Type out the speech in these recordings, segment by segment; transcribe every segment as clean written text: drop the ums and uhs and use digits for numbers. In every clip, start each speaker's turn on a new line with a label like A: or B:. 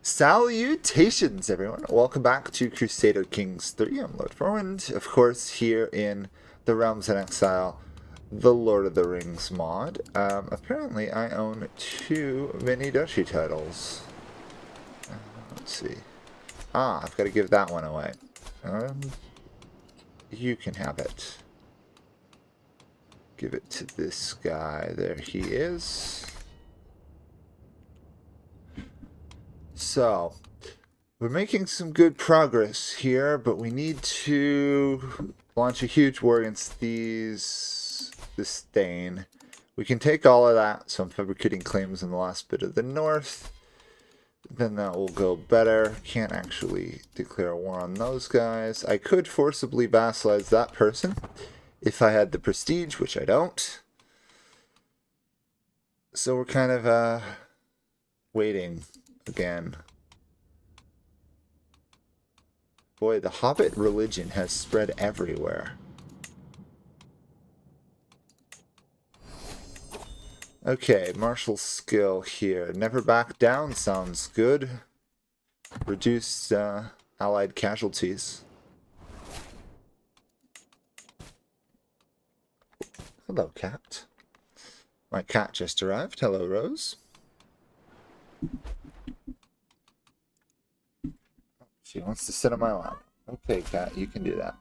A: Salutations, everyone! Welcome back to Crusader Kings 3. I'm LotR, and of course, here in the Realms in Exile, the Lord of the Rings mod. Apparently, I own 2 mini duchy titles. Let's see. I've got to give that one away. You can have it. Give it to this guy. There he is. So, we're making some good progress here, but we need to launch a huge war against this Thane. We can take all of that, so I'm fabricating claims in the last bit of the north. Then that will go better. Can't actually declare a war on those guys. I could forcibly vassalize that person if I had the prestige, which I don't. So we're kind of waiting again. Boy, the Hobbit religion has spread everywhere. Okay, martial skill here. Never back down sounds good. Reduce allied casualties. Hello, cat. My cat just arrived. Hello, Rose. She wants to sit on my lap. Okay, cat, you can do that.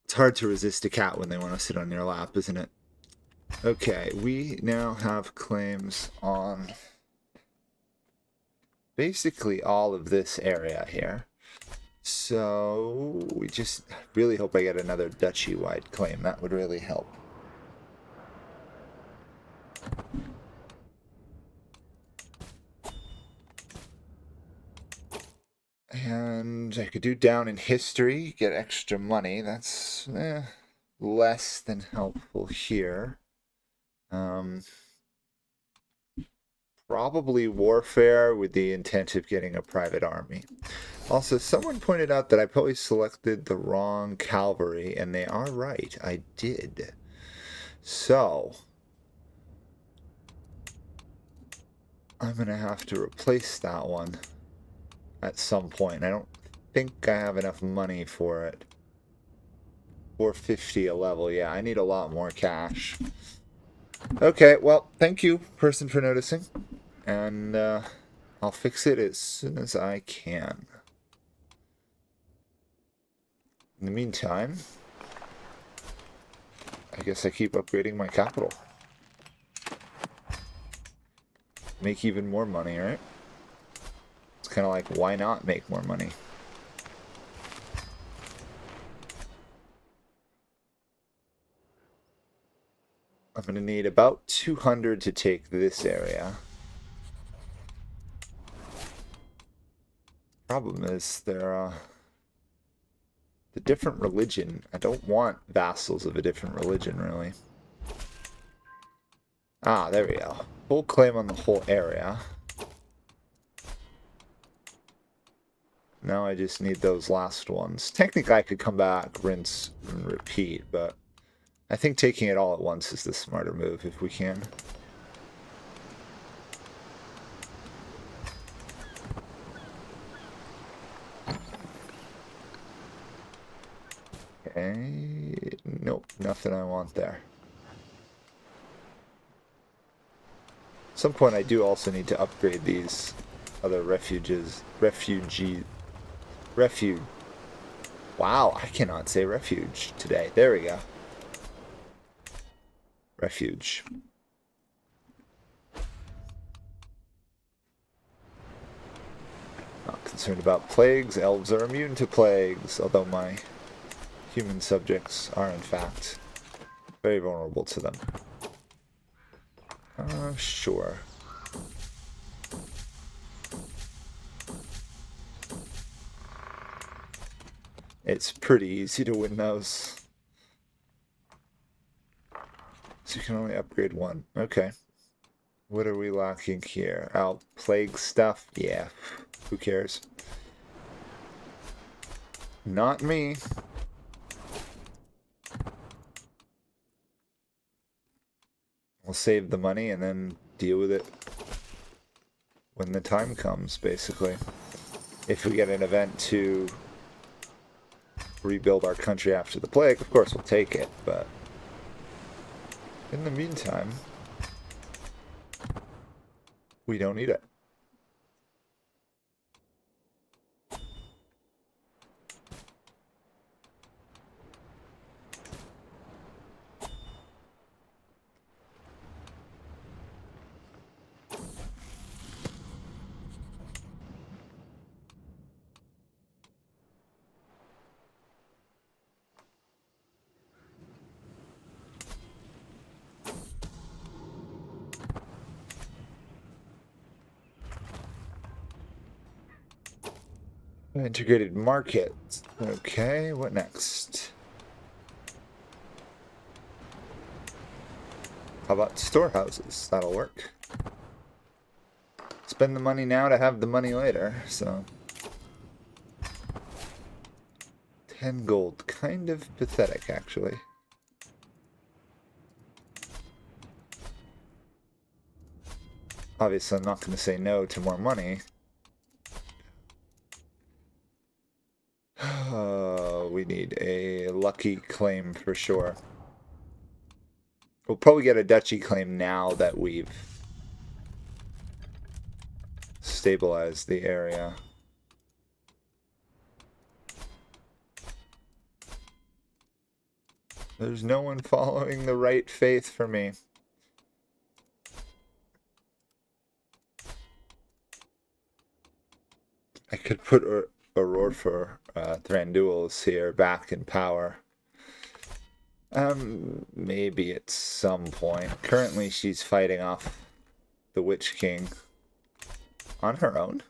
A: It's hard to resist a cat when they want to sit on your lap, isn't it? Okay, we now have claims on basically all of this area here. So we just really hope I get another duchy-wide claim. That would really help. And I could do down in history, get extra money. That's less than helpful here. Probably warfare with the intent of getting a private army. Also, someone pointed out that I probably selected the wrong cavalry, and they are right. I did. So, I'm going to have to replace that one at some point. I don't think I have enough money for it. 450 a level. Yeah, I need a lot more cash. Okay, well, thank you, person, for noticing. And I'll fix it as soon as I can. In the meantime, I guess I keep upgrading my capital. Make even more money, right? It's kind of like, why not make more money? I'm going to need about 200 to take this area. Problem is, they're the different religion. I don't want vassals of a different religion, really. There we go. Full claim on the whole area. Now I just need those last ones. Technically, I could come back, rinse, and repeat, but I think taking it all at once is the smarter move if we can. Okay. Nope, nothing I want there. At some point, I do also need to upgrade these other refuges. Wow, I cannot say refuge today. There we go. Refuge. Not concerned about plagues. Elves are immune to plagues, although my human subjects are, in fact, very vulnerable to them. Sure. It's pretty easy to win those. So you can only upgrade one. Okay. What are we lacking here? Oh, plague stuff? Yeah. Who cares? Not me. We'll save the money and then deal with it when the time comes, basically. If we get an event to rebuild our country after the plague, of course we'll take it, but in the meantime, we don't need it. Integrated market. Okay, what next? How about storehouses? That'll work. Spend the money now to have the money later, so. 10 gold. Kind of pathetic, actually. Obviously, I'm not going to say no to more money. We need a lucky claim for sure. We'll probably get a duchy claim now that we've stabilized the area. There's no one following the right faith for me. I could put Aurora for Thranduil's here back in power. Maybe at some point. Currently she's fighting off the Witch King on her own.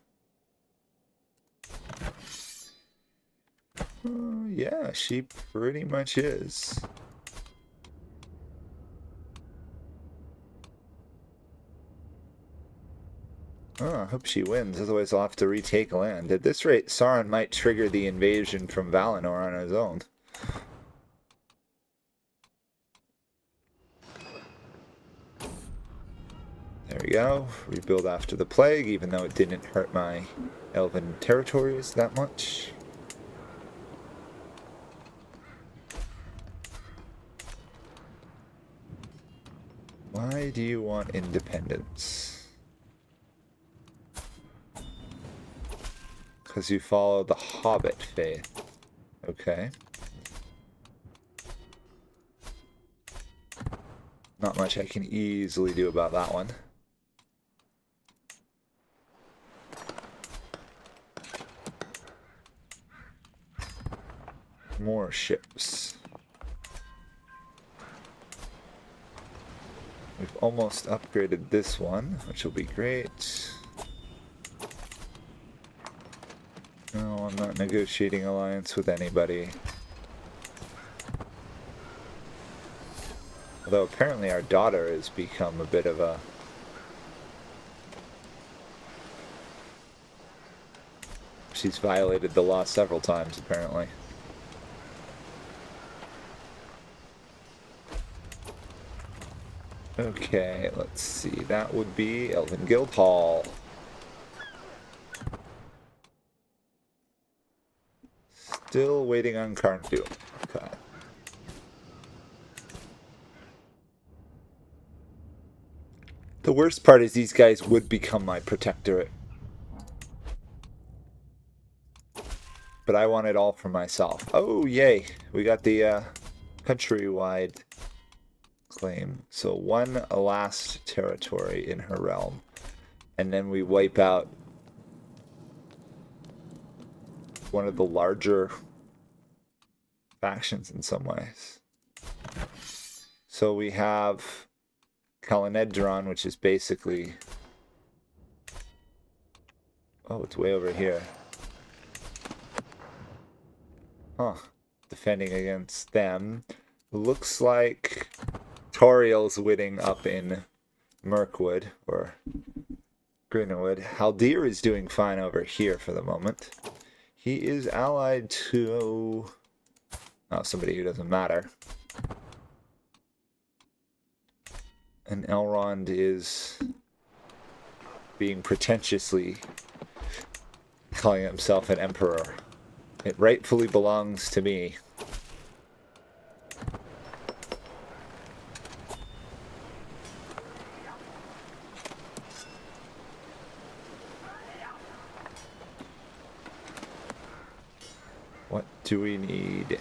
A: Yeah, she pretty much is. Oh, I hope she wins, otherwise I'll have to retake land. At this rate, Sauron might trigger the invasion from Valinor on his own. There we go. Rebuild after the plague, even though it didn't hurt my elven territories that much. Why do you want independence? Because you follow the Hobbit faith. Okay. Not much I can easily do about that one. More ships. We've almost upgraded this one, which will be great. No, I'm not negotiating alliance with anybody. Although apparently our daughter has become a bit of a... She's violated the law several times, apparently. Okay, let's see. That would be Elven Guildhall. Still waiting on Carnduil. Okay. The worst part is these guys would become my protectorate. But I want it all for myself. Oh, yay. We got the countrywide claim. So one last territory in her realm. And then we wipe out one of the larger factions in some ways. So we have Calanedron, which is basically... Oh, it's way over here. Huh. Defending against them. Looks like Toriel's winning up in Mirkwood, or Greenwood. Haldir is doing fine over here for the moment. He is allied to... Oh, somebody who doesn't matter. And Elrond is being pretentiously calling himself an emperor. It rightfully belongs to me. What do we need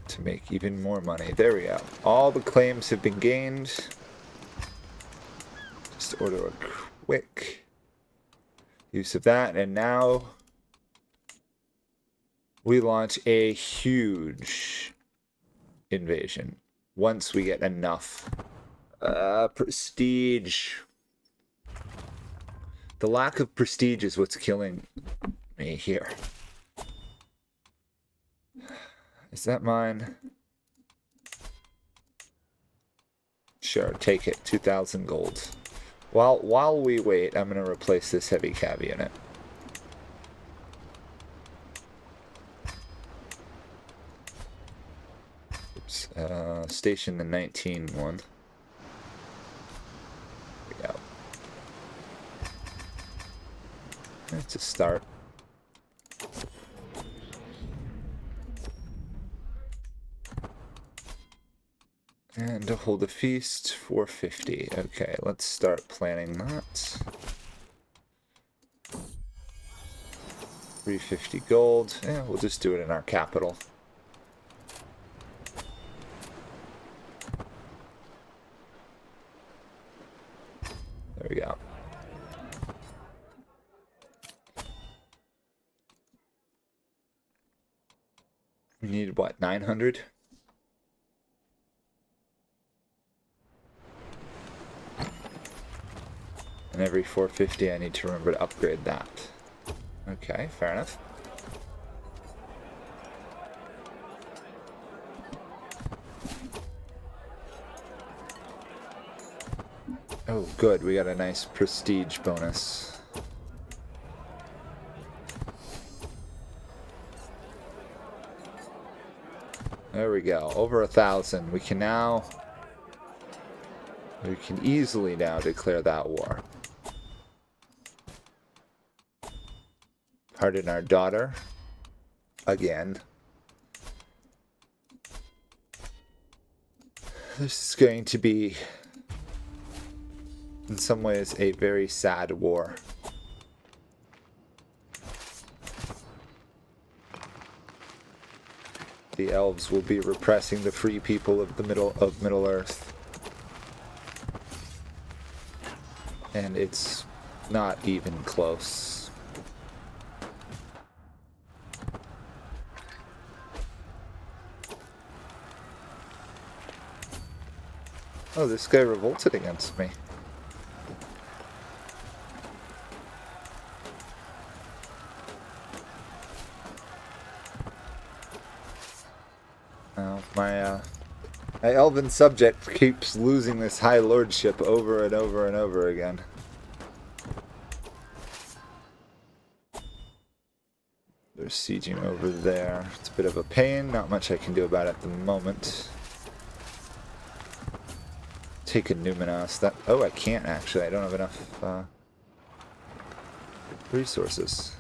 A: to make even more money? There we go. All the claims have been gained. Just order a quick use of that, and now we launch a huge invasion once we get enough prestige. The lack of prestige is what's killing me here. Is that mine? Sure, take it. 2,000 gold. While we wait, I'm going to replace this heavy cav unit. Oops. Station the 19 one. There we go. That's a start. And to hold a feast, 450. Okay, let's start planning that. 350 gold. Yeah, we'll just do it in our capital. There we go. We need what, 900? And every 450 I need to remember to upgrade that. Okay, fair enough. Oh good, we got a nice prestige bonus. There we go, over 1,000. We can easily now declare that war. Pardon our daughter. Again. This is going to be, in some ways, a very sad war. The elves will be repressing the free people of the Middle Earth. And it's not even close. Oh, this guy revolted against me. My elven subject keeps losing this high lordship over and over and over again. They're sieging over there. It's a bit of a pain. Not much I can do about it at the moment. Take a Numinos. That, oh, I can't actually. I don't have enough resources.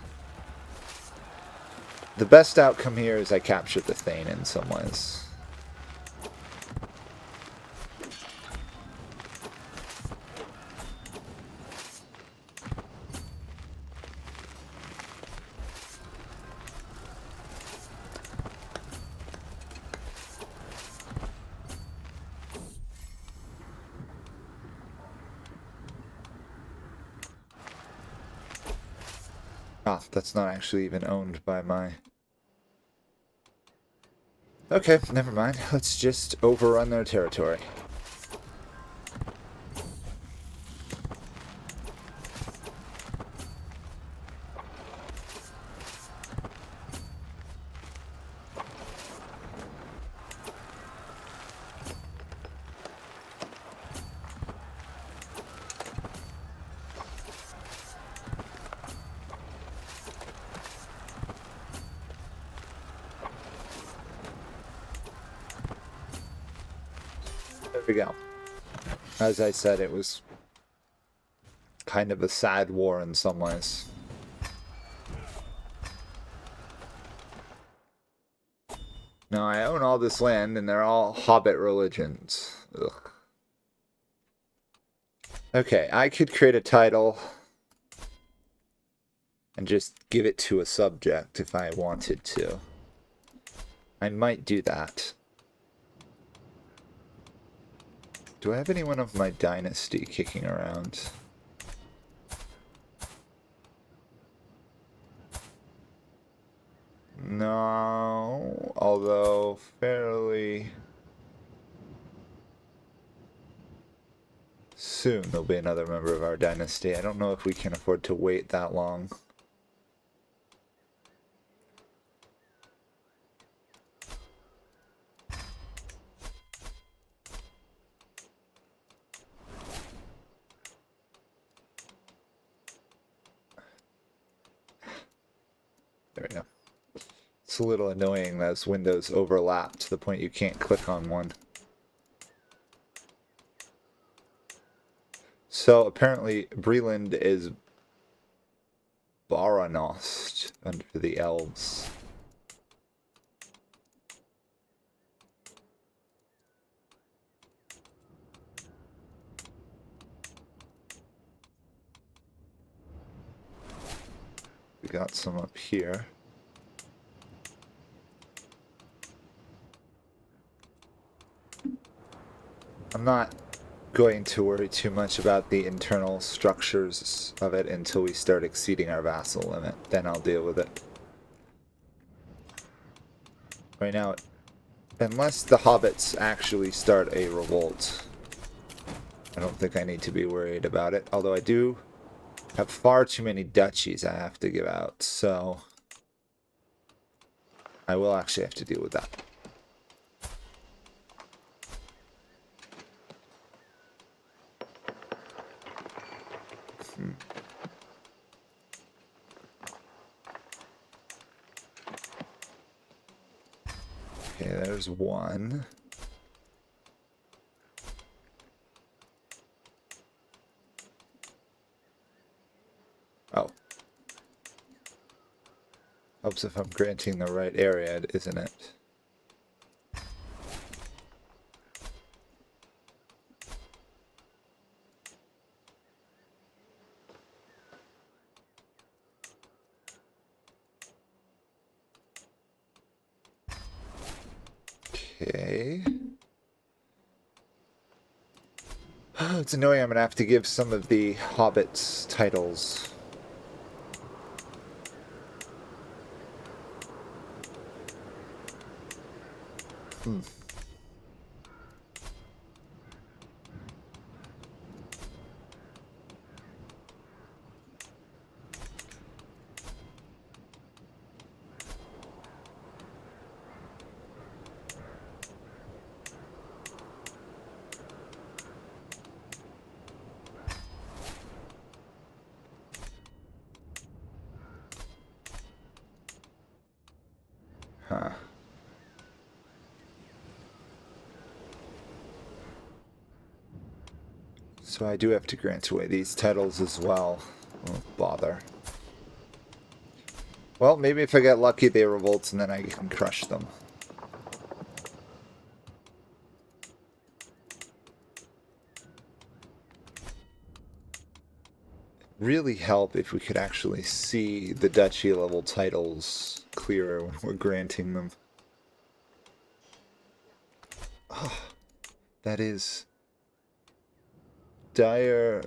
A: The best outcome here is I captured the Thane in some ways. Ah, that's not actually even owned by my... Okay, never mind. Let's just overrun their territory. There we go. As I said, it was kind of a sad war in some ways. Now, I own all this land, and they're all Hobbit religions. Ugh. Okay, I could create a title and just give it to a subject if I wanted to. I might do that. Do I have anyone of my dynasty kicking around? No, although fairly soon there'll be another member of our dynasty. I don't know if we can afford to wait that long. There we go. It's a little annoying those windows overlap to the point you can't click on one. So apparently Breland is Baranost under the elves. We got some up here. I'm not going to worry too much about the internal structures of it until we start exceeding our vassal limit. Then I'll deal with it. Right now, unless the hobbits actually start a revolt, I don't think I need to be worried about it. Although I do have far too many duchies I have to give out, so I will actually have to deal with that. Okay, there's one. Oh. Helps if I'm granting the right area, isn't it? Okay. It's annoying I'm going to have to give some of the hobbits titles. Huh. So I do have to grant away these titles as well. Oh, bother. Well, maybe if I get lucky they revolt and then I can crush them. Really help if we could actually see the duchy level titles clearer when we're granting them. Oh, that is dire.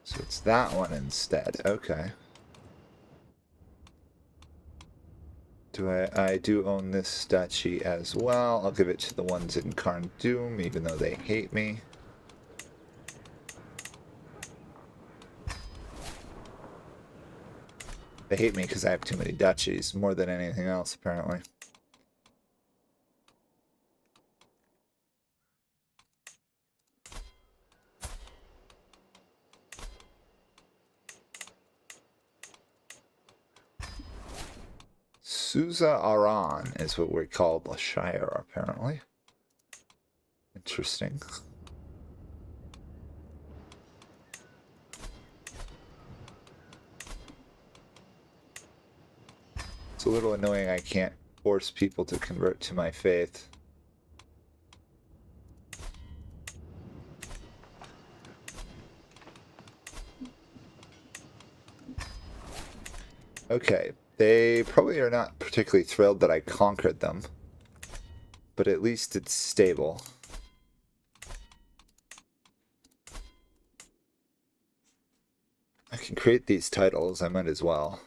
A: So it's that one instead. Okay. I do own this duchy as well. I'll give it to the ones in Karn Doom, even though they hate me. They hate me because I have too many duchies, more than anything else, apparently. Souza Aran is what we call the Shire, apparently. Interesting. It's a little annoying I can't force people to convert to my faith. Okay, they probably are not particularly thrilled that I conquered them, but at least it's stable. I can create these titles, I might as well.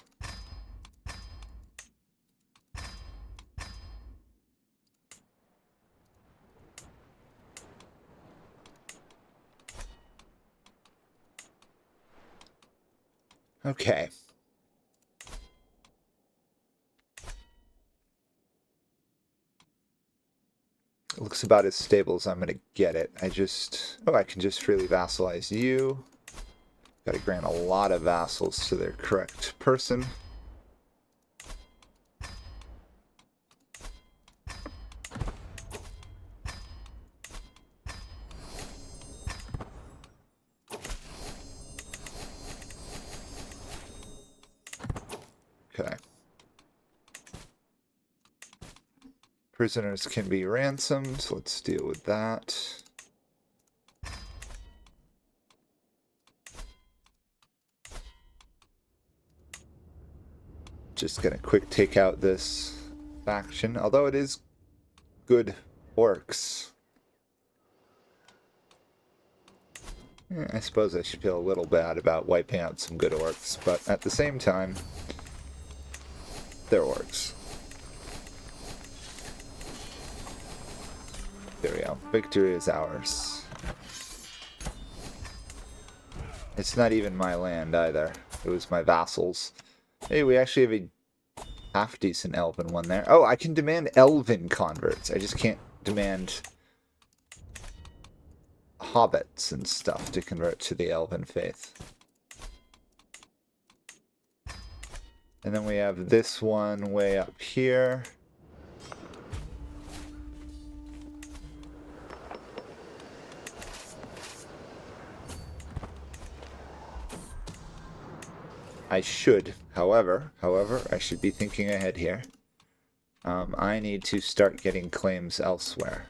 A: Okay. It looks about as stable as I'm going to get it. I can just freely vassalize you. Got to grant a lot of vassals to their correct person. Okay. Prisoners can be ransomed. Let's deal with that. Just gonna quick take out this faction, although it is good orcs. I suppose I should feel a little bad about wiping out some good orcs, but at the same time, they're orcs. There we go. Victory is ours. It's not even my land either. It was my vassals. Hey, we actually have a half-decent elven one there. Oh, I can demand elven converts. I just can't demand hobbits and stuff to convert to the elven faith. And then we have this one way up here. I should, however, I should be thinking ahead here. I need to start getting claims elsewhere.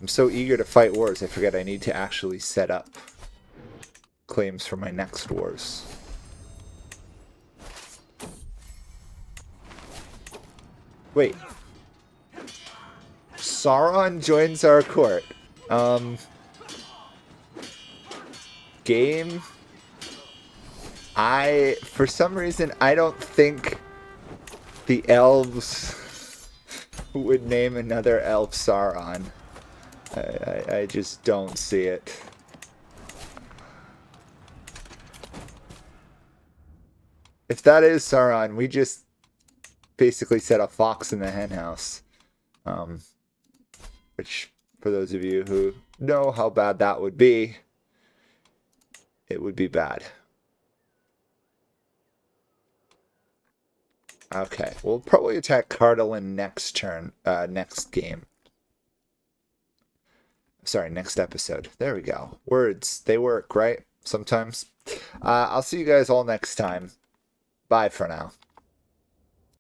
A: I'm so eager to fight wars, I forget I need to actually set up claims for my next wars. Wait. Sauron joins our court. Game... for some reason, I don't think the elves would name another elf Sauron. I just don't see it. If that is Sauron, we just basically set a fox in the henhouse. Which, for those of you who know how bad that would be, it would be bad. Okay, we'll probably attack Cardalin next turn, next game. Sorry, next episode. There we go. Words, they work, right? Sometimes. I'll see you guys all next time. Bye for now.